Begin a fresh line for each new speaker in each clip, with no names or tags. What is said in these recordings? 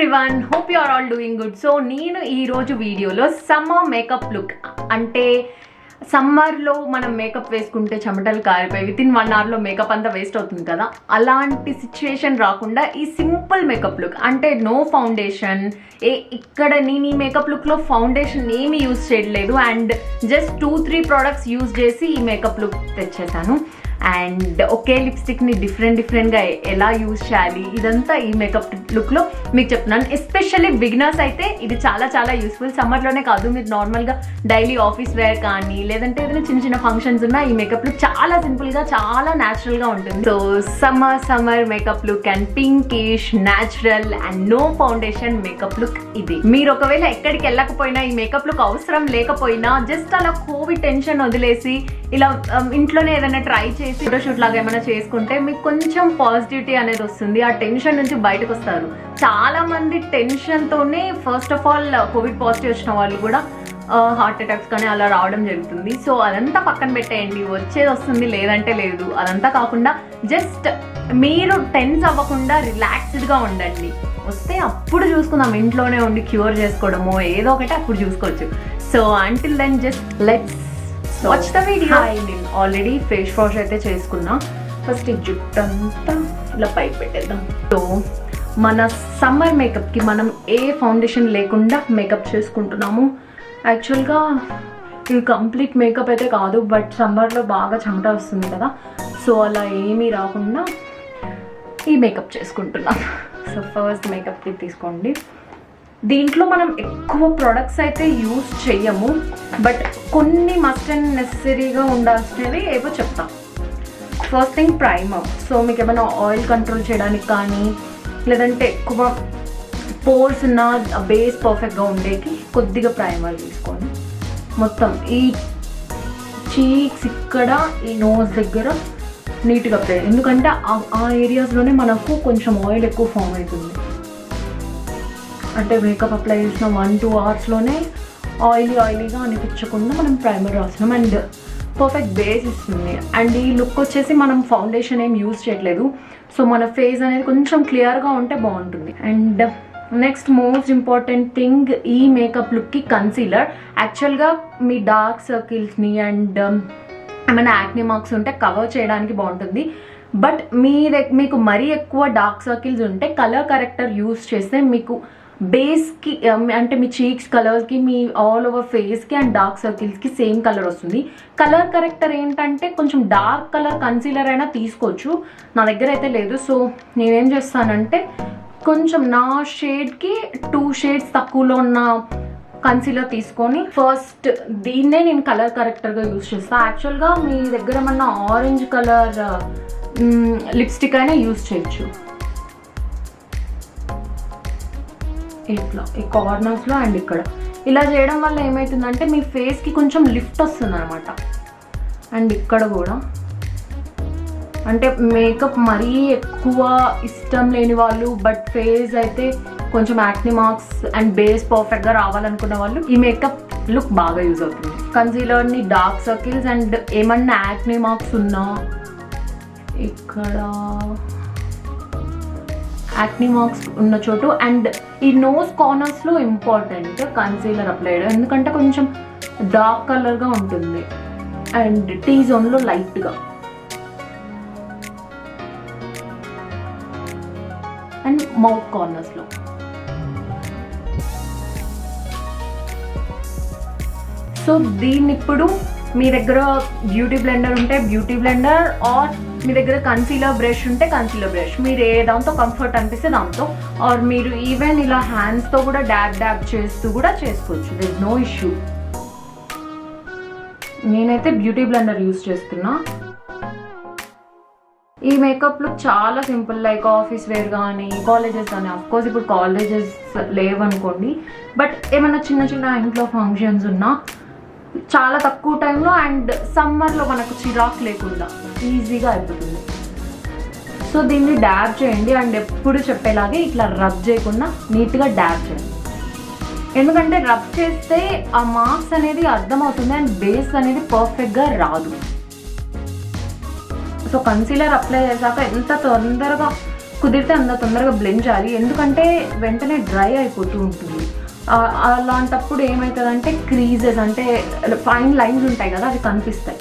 Everyone, hope you are all doing good. So నేను ఈరోజు వీడియోలో సమ్మర్ మేకప్ లుక్ అంటే సమ్మర్లో మనం మేకప్ వేసుకుంటే చెమటలు కారిపోయి విత్ ఇన్ 1 అవర్లో మేకప్ అంతా వేస్ట్ అవుతుంది కదా, అలాంటి సిచ్యువేషన్ రాకుండా ఈ సింపుల్ మేకప్ లుక్ అంటే నో ఫౌండేషన్, ఇక్కడ నేను ఈ మేకప్ లుక్లో ఫౌండేషన్ ఏమీ యూజ్ చేయట్లేదు అండ్ జస్ట్ 2-3 ప్రోడక్ట్స్ యూజ్ చేసి ఈ మేకప్ లుక్ తెచ్చేసాను. అండ్ ఒకే లిప్స్టిక్ని డిఫరెంట్గా ఎలా యూజ్ చేయాలి ఇదంతా ఈ మేకప్ లుక్లో మీకు చెప్తున్నాను. ఎస్పెషల్లీ బిగినర్స్ అయితే ఇది చాలా యూస్ఫుల్. సమ్మర్లోనే కాదు, మీరు నార్మల్గా డైలీ ఆఫీస్ వేర్ కానీ లేదంటే ఏదైనా చిన్న ఫంక్షన్స్ ఉన్నా ఈ మేకప్ లుక్ చాలా సింపుల్గా చాలా న్యాచురల్గా ఉంటుంది. So summer makeup look and pinkish natural and no foundation makeup look ఇది. మీరు ఒకవేళ ఎక్కడికి వెళ్ళకపోయినా ఈ మేకప్ లుక్ అవసరం లేకపోయినా జస్ట్ అలా కోవిడ్ టెన్షన్ వదిలేసి ఇలా ఇంట్లోనే ఏదైనా ట్రై చేసి ఫోటోషూట్ లాగా ఏమైనా చేసుకుంటే మీకు కొంచెం పాజిటివిటీ అనేది వస్తుంది. ఆ టెన్షన్ నుంచి బయటకు వస్తారు. చాలా మంది టెన్షన్తోనే first of all covid positive వచ్చిన వాళ్ళు కూడా హార్ట్ అటాక్స్ కానీ అలా రావడం జరుగుతుంది. సో అదంతా పక్కన పెట్టేయండి, వచ్చేది వస్తుంది లేదంటే లేదు. అదంతా కాకుండా జస్ట్ మీరు టెన్స్ అవ్వకుండా రిలాక్స్డ్గా ఉండండి. వస్తే అప్పుడు చూసుకుందాం, ఇంట్లోనే ఉండి క్యూర్ చేసుకోవడమో ఏదో ఒకటి అప్పుడు చూసుకోవచ్చు. So until then just let's watch the video. నేను ఆల్రెడీ ఫేస్ వాష్ అయితే చేసుకున్నా. ఫస్ట్ ఈ జుట్టు అంతా ఇలా పైకి పెట్టేద్దాం. సో మన సమ్మర్ మేకప్కి మనం ఏ ఫౌండేషన్ లేకుండా మేకప్ చేసుకుంటున్నాము. యాక్చువల్గా ఇది కంప్లీట్ మేకప్ అయితే కాదు, బట్ సమ్మర్లో బాగా చెమట వస్తుంది కదా, సో అలా ఏమీ రాకుండా ఈ మేకప్ చేసుకుంటున్నాం. సో ఫస్ట్ మేకప్ కిట్ తీసుకోండి. దీంట్లో మనం ఎక్కువ ప్రొడక్ట్స్ అయితే యూజ్ చెయ్యము, బట్ కొన్ని మస్ట్ అండ్ నెసెసరీగా ఉండాల్సినవి ఏవో చెప్తాం. First thing primer. సో మీకు ఏమైనా ఆయిల్ కంట్రోల్ చేయడానికి కానీ లేదంటే ఎక్కువ పోర్స్ ఉన్న బేస్ పర్ఫెక్ట్గా ఉండేకి కొద్దిగా ప్రైమర్ తీసుకొని మొత్తం ఈ చీక్స్ ఇక్కడ ఈ నోస్ దగ్గర నీట్గా అప్లై, ఎందుకంటే ఆ ఏరియాస్లోనే మనకు కొంచెం ఆయిల్ ఎక్కువ ఫామ్ అవుతుంది. అంటే మేకప్ అప్లై చేసిన 1-2 అవర్స్లోనే ఆయిలీగా అనిపించకుండా మనం ప్రైమర్ రాసినాం అండ్ పర్ఫెక్ట్ బేస్ ఇస్తుంది. అండ్ ఈ లుక్ వచ్చేసి మనం ఫౌండేషన్ ఏం యూజ్ చేయట్లేదు, సో మన ఫేస్ అనేది కొంచెం క్లియర్గా ఉంటే బాగుంటుంది. And next most important thing ఈ మేకప్ లుక్కి కన్సీలర్. యాక్చువల్గా మీ డార్క్ సర్కిల్స్ని అండ్ ఏమైనా యాక్నీ మార్క్స్ ఉంటే కవర్ చేయడానికి బాగుంటుంది. బట్ మీకు మరీ ఎక్కువ డార్క్ సర్కిల్స్ ఉంటే కలర్ కరెక్టర్ యూజ్ చేస్తే మీకు బేస్కి అంటే మీ చీక్స్ కలర్స్కి మీ ఆల్ ఓవర్ ఫేస్కి అండ్ డార్క్ సర్కిల్స్కి సేమ్ కలర్ వస్తుంది. కలర్ కరెక్టర్ ఏంటంటే కొంచెం డార్క్ కలర్ కన్సీలర్ అయినా తీసుకోవచ్చు, నా దగ్గర అయితే లేదు. సో నేనేం చేస్తానంటే కొంచెం నా షేడ్కి 2 షేడ్స్ తక్కువలో ఉన్న కన్సీలర్ తీసుకొని ఫస్ట్ దీన్నే నేను కలర్ కరెక్టర్గా యూజ్ చేస్తాను. యాక్చువల్గా మీ దగ్గర ఏమన్నా ఆరెంజ్ కలర్ లిప్స్టిక్ అయినా యూజ్ చేయొచ్చు. ఇట్లా ఈ కార్నర్స్లో అండ్ ఇక్కడ ఇలా చేయడం వల్ల ఏమవుతుందంటే మీ ఫేస్కి కొంచెం లిఫ్ట్ వస్తుంది అనమాట. అండ్ ఇక్కడ కూడా అంటే మేకప్ మరీ ఎక్కువ ఇష్టం లేని వాళ్ళు బట్ ఫేస్ అయితే కొంచెం యాక్నీ మార్క్స్ అండ్ బేస్ పర్ఫెక్ట్గా రావాలనుకున్న వాళ్ళు ఈ మేకప్ లుక్ బాగా యూజ్ అవుతుంది. కన్సీలర్ని డార్క్ సర్కిల్స్ అండ్ ఏమన్నా యాక్నీ మార్క్స్ ఉన్నా ఇక్కడ యాక్నీ మార్క్స్ ఉన్న చోటు అండ్ ఈ నోస్ కార్నర్స్లో ఇంపార్టెంట్ కన్సీలర్ అప్లై చేయడం, ఎందుకంటే కొంచెం డార్క్ కలర్గా ఉంటుంది. అండ్ టీ జోన్లో లైట్గా అండ్ మౌత్ కార్నర్స్లో. సో దీన్ని ఇప్పుడు మీ దగ్గర బ్యూటీ బ్లెండర్ ఉంటే బ్యూటీ బ్లెండర్ ఆర్ మీ దగ్గర కన్సీలర్ బ్రష్ ఉంటే కన్సీలర్ బ్రష్, మీరు ఏ దాంతో కంఫర్ట్ అనిపిస్తే దాంతో, ఆర్ మీరు ఈవెన్ ఇలా హ్యాండ్స్తో కూడా డ్యాబ్ చేస్తూ కూడా చేసుకోవచ్చు. There is no issue. నేనైతే బ్యూటీ బ్లెండర్ యూజ్ చేస్తున్నా. ఈ మేకప్ లుక్ చాలా సింపుల్, లైక్ ఆఫీస్ వేర్ కానీ కాలేజెస్ కానీ. అఫ్కోర్స్ ఇప్పుడు కాలేజెస్ లేవనుకోండి, బట్ ఏమైనా చిన్న ఇంట్లో ఫంక్షన్స్ ఉన్నా చాలా తక్కువ టైంలో అండ్ సమ్మర్లో మనకు చిరాకు లేకుండా ఈజీగా అయిపోతుంది. సో దీన్ని డ్యాబ్ చేయండి అండ్ ఎప్పుడు చెప్పేలాగే ఇట్లా రబ్ చేయకుండా నీట్గా డ్యాబ్ చేయండి, ఎందుకంటే రబ్ చేస్తే ఆ మార్క్స్ అనేది అర్థమవుతుంది అండ్ బేస్ అనేది పర్ఫెక్ట్గా రాదు. సో కన్సీలర్ అప్లై చేశాక ఎంత తొందరగా కుదిరితే అంత తొందరగా బ్లెండ్ చేయాలి, ఎందుకంటే వెంటనే డ్రై అయిపోతూ ఉంటుంది. అలాంటప్పుడు ఏమవుతుందంటే క్రీజెస్ అంటే ఫైన్ లైన్స్ ఉంటాయి కదా, అవి కనిపిస్తాయి.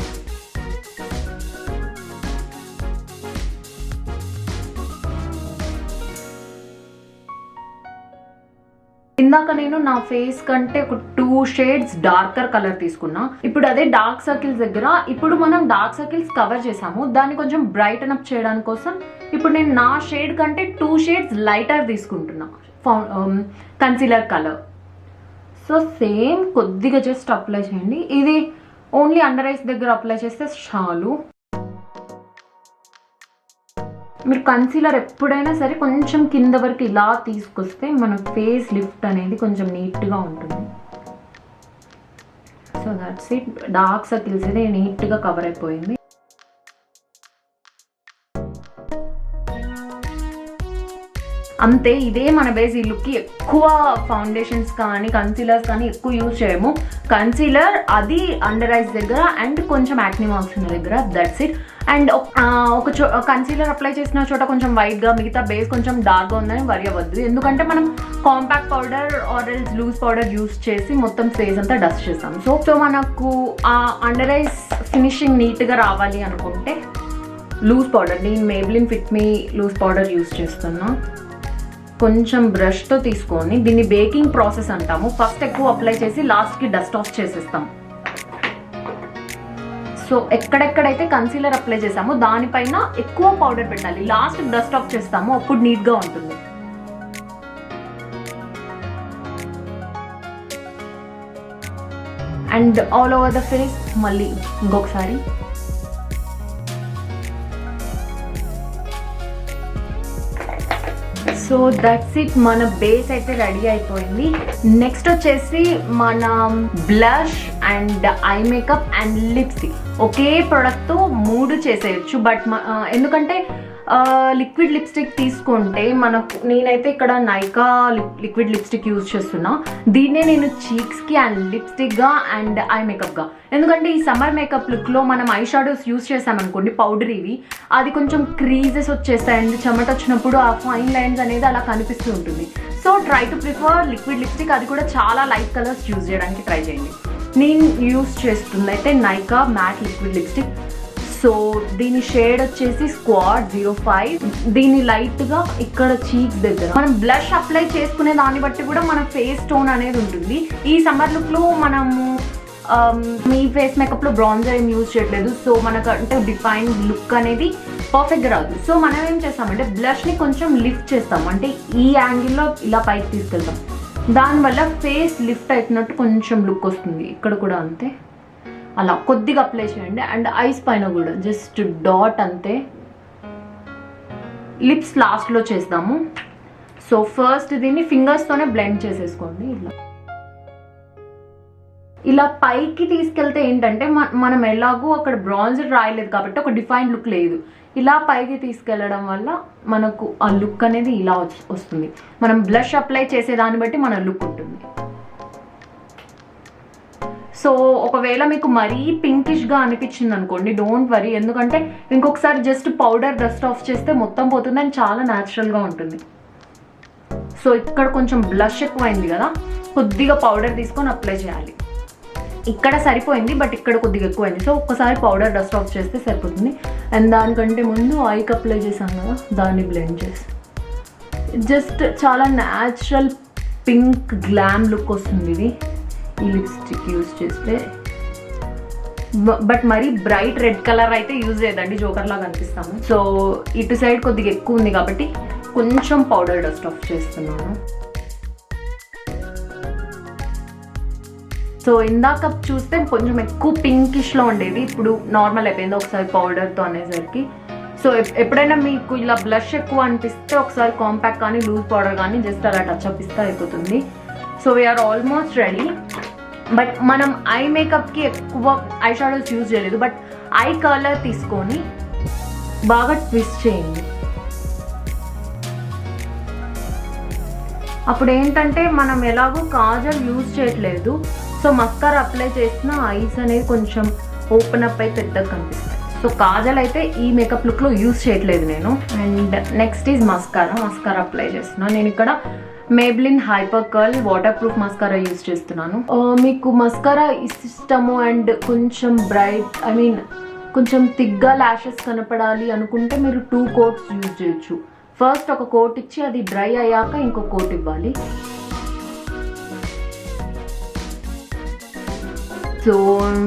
ఇందాక నేను నా ఫేస్ కంటే ఒక 2 షేడ్స్ డార్కర్ కలర్ తీసుకున్నా. ఇప్పుడు అదే డార్క్ సర్కిల్స్ దగ్గర ఇప్పుడు మనం డార్క్ సర్కిల్స్ కవర్ చేసాము, దాన్ని కొంచెం బ్రైటన్ అప్ చేయడానికి కోసం ఇప్పుడు నేను నా షేడ్ కంటే 2 షేడ్స్ లైటర్ తీసుకుంటున్నా కన్సీలర్ కలర్. సో సేమ్ కొద్దిగా జస్ట్ అప్లై చేయండి. ఇది ఓన్లీ అండర్ ఐస్ దగ్గర అప్లై చేస్తే చాలు. మీరు కన్సీలర్ ఎప్పుడైనా సరే కొంచెం కింద వరకు ఇలా తీసుకొస్తే మన ఫేస్ లిఫ్ట్ అనేది కొంచెం నీట్గా ఉంటుంది. So that's it. Dark circles ఇది నీట్గా కవర్ అయిపోయింది. అంతే, ఇదే మన బేస్. ఈ లుక్కి ఎక్కువ ఫౌండేషన్స్ కానీ కన్సీలర్స్ కానీ ఎక్కువ యూజ్ చేయము. కన్సీలర్ అది అండర్ ఐస్ దగ్గర అండ్ కొంచెం యాక్ని మార్క్స్ ఉన్న దగ్గర, దట్స్ ఇట్. అండ్ ఒక కన్సీలర్ అప్లై చేసిన చోట కొంచెం వైట్గా, మిగతా బేస్ కొంచెం డార్క్గా ఉందని వరి అవ్వద్దు, ఎందుకంటే మనం compact powder or else loose powder use చేసి మొత్తం ఫేస్ అంతా డస్ట్ చేస్తాం. సో మనకు ఆ అండర్ ఐస్ ఫినిషింగ్ నీట్గా రావాలి అనుకుంటే లూజ్ పౌడర్, నేను మేబ్లిన్ ఫిట్ మీ లూజ్ పౌడర్ యూజ్ చేస్తున్నా. కొంచెం బ్రష్తో తీసుకొని దీన్ని బేకింగ్ ప్రాసెస్ అంటాము. ఫస్ట్ ఎక్కువ అప్లై చేసి లాస్ట్కి డస్ట్ ఆఫ్ చేసేస్తాం. సో ఎక్కడెక్కడైతే కన్సీలర్ అప్లై చేసామో దానిపైన ఎక్కువ పౌడర్ పెట్టాలి, లాస్ట్ డస్ట్ ఆఫ్ చేస్తాము, అప్పుడు నీట్గా ఉంటుంది. And all over the face మళ్ళీ ఇంకొకసారి. సో దట్స్ ఇట్, మన బేస్ అయితే రెడీ అయిపోయింది. నెక్స్ట్ వచ్చేసి మన blush and eye makeup and lipstick ఒకే ప్రోడక్ట్తో 3 చేసేయచ్చు. బట్ ఎందుకంటే లిక్విడ్ లిప్స్టిక్ తీసుకుంటే నేనైతే ఇక్కడ నైకా లిక్విడ్ లిప్స్టిక్ యూజ్ చేస్తున్నా. దీన్నే నేను చీక్స్కి అండ్ లిప్స్టిక్గా అండ్ ఐ మేకప్గా, ఎందుకంటే ఈ సమ్మర్ మేకప్ లుక్లో మనం ఐ షాడోస్ యూజ్ చేసామనుకోండి పౌడరీవి, అది కొంచెం క్రీజెస్ వచ్చేస్తాయండి. చెమట వచ్చినప్పుడు ఆ ఫైన్ లైన్స్ అనేది అలా కనిపిస్తూ ఉంటుంది. So try to prefer liquid lipstick, అది కూడా చాలా లైట్ కలర్స్ యూజ్ చేయడానికి ట్రై చేయండి. నేను యూజ్ చేస్తుంది అయితే Nykaa matte liquid lipstick. So దీని షేడ్ వచ్చేసి స్క్వాడ్ 05. దీన్ని లైట్గా ఇక్కడ చీక్స్ దగ్గర మనం బ్లష్ అప్లై చేసుకునే దాన్ని బట్టి కూడా మన ఫేస్ టోన్ అనేది ఉంటుంది. ఈ సమ్మర్ లుక్లో మనము మీ ఫేస్ మేకప్లో బ్రాంజర్ ఏం యూజ్ చేయట్లేదు, సో మనకంటే డిఫైన్డ్ లుక్ అనేది పర్ఫెక్ట్గా రాదు. సో మనం ఏం చేస్తామంటే బ్లష్ని కొంచెం లిఫ్ట్ చేస్తాం, అంటే ఈ యాంగిల్లో ఇలా పైకి తీసుకెళ్తాం. దానివల్ల ఫేస్ లిఫ్ట్ అవుతున్నట్టు కొంచెం లుక్ వస్తుంది. ఇక్కడ కూడా అంతే, అలా కొద్దిగా అప్లై చేయండి. అండ్ ఐస్ పైన కూడా జస్ట్ డాట్ అంతే. లిప్స్ లాస్ట్లో చేద్దాము. సో ఫస్ట్ దీన్ని ఫింగర్స్తోనే బ్లెండ్ చేసేసుకోండి. ఇలా పైకి తీసుకెళ్తే ఏంటంటే మనం ఎలాగో అక్కడ బ్రాంజర్ రాయలేదు కాబట్టి ఒక డిఫైన్ లుక్ లేదు. ఇలా పైకి తీసుకెళ్ళడం వల్ల మనకు ఆ లుక్ అనేది ఇలా వస్తుంది. మనం బ్లష్ అప్లై చేసేదాన్ని బట్టి మన లుక్ ఉంటుంది. సో ఒకవేళ మీకు మరీ పింకిష్గా అనిపించింది అనుకోండి, డోంట్ వరీ, ఎందుకంటే ఇంకొకసారి జస్ట్ పౌడర్ డస్ట్ ఆఫ్ చేస్తే మొత్తం పోతుంది అండ్ చాలా న్యాచురల్గా ఉంటుంది. సో ఇక్కడ కొంచెం బ్లష్ ఎక్కువైంది కదా, కొద్దిగా పౌడర్ తీసుకొని అప్లై చేయాలి. ఇక్కడ సరిపోయింది బట్ ఇక్కడ కొద్దిగా ఎక్కువైంది. సో ఒక్కసారి పౌడర్ డస్ట్ ఆఫ్ చేస్తే సరిపోతుంది. అండ్ దానికంటే ముందు ఐకి అప్లై చేసాం కదా, దాన్ని బ్లెండ్ చేసి జస్ట్ చాలా న్యాచురల్ పింక్ గ్లామ్ లుక్ వస్తుంది ఇది ఈ లిప్స్టిక్ యూజ్ చేస్తే. బట్ మరీ బ్రైట్ రెడ్ కలర్ అయితే యూజ్ చేయదండి, జోకర్ లాగా అనిపిస్తాము. సో ఇటు సైడ్ కొద్దిగా ఎక్కువ ఉంది కాబట్టి కొంచెం పౌడర్ డస్ట్ ఆఫ్ చేస్తున్నాను. సో ఇందాక చూస్తే కొంచెం ఎక్కువ పింకిష్లో ఉండేది, ఇప్పుడు నార్మల్ అయిపోయింది ఒకసారి పౌడర్తో అనేసరికి. సో ఎప్పుడైనా మీకు ఇలా బ్లష్ ఎక్కువ అనిపిస్తే ఒకసారి కాంపాక్ట్ కానీ లూజ్ పౌడర్ కానీ జస్ట్ అలా టచ్ అప్ ఇస్తే అయిపోతుంది. So we are almost ready. But మనం ఐ మేకప్కి ఎక్కువ ఐ షాడోస్ యూజ్ చేయలేదు, బట్ ఐ కలర్ తీసుకొని బాగా ట్విస్ట్ చేయండి. అప్పుడు ఏంటంటే మనం ఎలాగో కాజల్ యూజ్ చేయట్లేదు, సో మస్కారా అప్లై చేసిన ఐస్ అనేది కొంచెం ఓపెన్ అప్ అయి పెద్దగా కనిపిస్తాయి. సో కాజల్ అయితే ఈ మేకప్ లుక్లో యూజ్ చేయట్లేదు నేను. And next is mascara apply చేస్తున్నాను. నేను ఇక్కడ Maybelline hyper curl water proof mascara use చేస్తున్నాను. మీకు మస్కారా ఇష్టము అండ్ కొంచెం బ్రైట్ కొంచెం థిక్గా ల్యాషెస్ కనపడాలి అనుకుంటే మీరు 2 కోట్స్ యూజ్ చేయొచ్చు. ఫస్ట్ ఒక కోట్ ఇచ్చి అది డ్రై అయ్యాక ఇంకో కోట్ ఇవ్వాలి. సో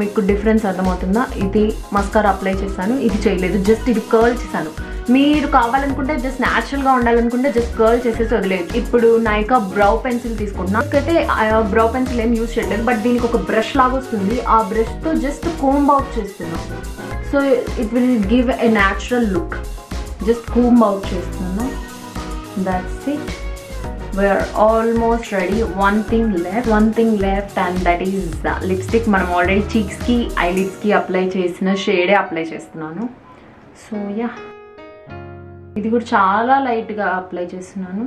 మీకు డిఫరెన్స్ అర్థమవుతుందా? ఇది మస్కారా అప్లై చేశాను, ఇది చేయలేదు, జస్ట్ ఇది కర్ల్ చేశాను. మీరు కావాలనుకుంటే జస్ట్ న్యాచురల్గా ఉండాలనుకుంటే జస్ట్ కర్ల్ చేసేసి వదిలేదు. ఇప్పుడు నైకా బ్రౌ పెన్సిల్ తీసుకుంటున్నాను. అయితే బ్రౌ పెన్సిల్ ఏం యూజ్ చేయలేదు, బట్ దీనికి ఒక బ్రష్ లాగా వస్తుంది. ఆ బ్రష్తో జస్ట్ కోంబ్ అవుట్ చేస్తున్నాను. So it will give a natural look. Just comb out చేస్తున్నాను. That's it. We're almost ready. One thing left and that is lipstick. మనం ఆల్రెడీ చీక్స్కి ఐలిడ్స్కి అప్లై చేసిన షేడే అప్లై చేస్తున్నాను. సో యా, ఇది కూడా చాలా లైట్గా అప్లై చేస్తున్నాను.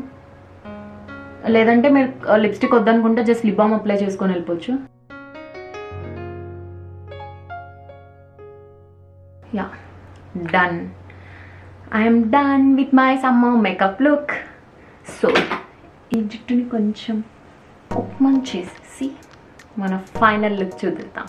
లేదంటే మీరు లిప్స్టిక్ వద్దనుకుంటే జస్ట్ లిప్ బామ్ అప్లై చేసుకొని వెళ్ళిపోవచ్చు. Yeah, done. I'm done with my summer makeup look. So ఈ జుట్టుని కొంచెం ఓపెన్ చేసేసి మన ఫైనల్ లుక్ చూద్దాం.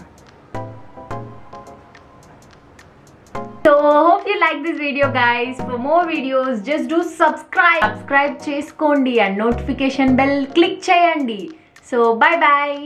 So hope you like this video guys. For more videos just do subscribe చేసుకోండి and notification bell click చేయండి. So bye bye.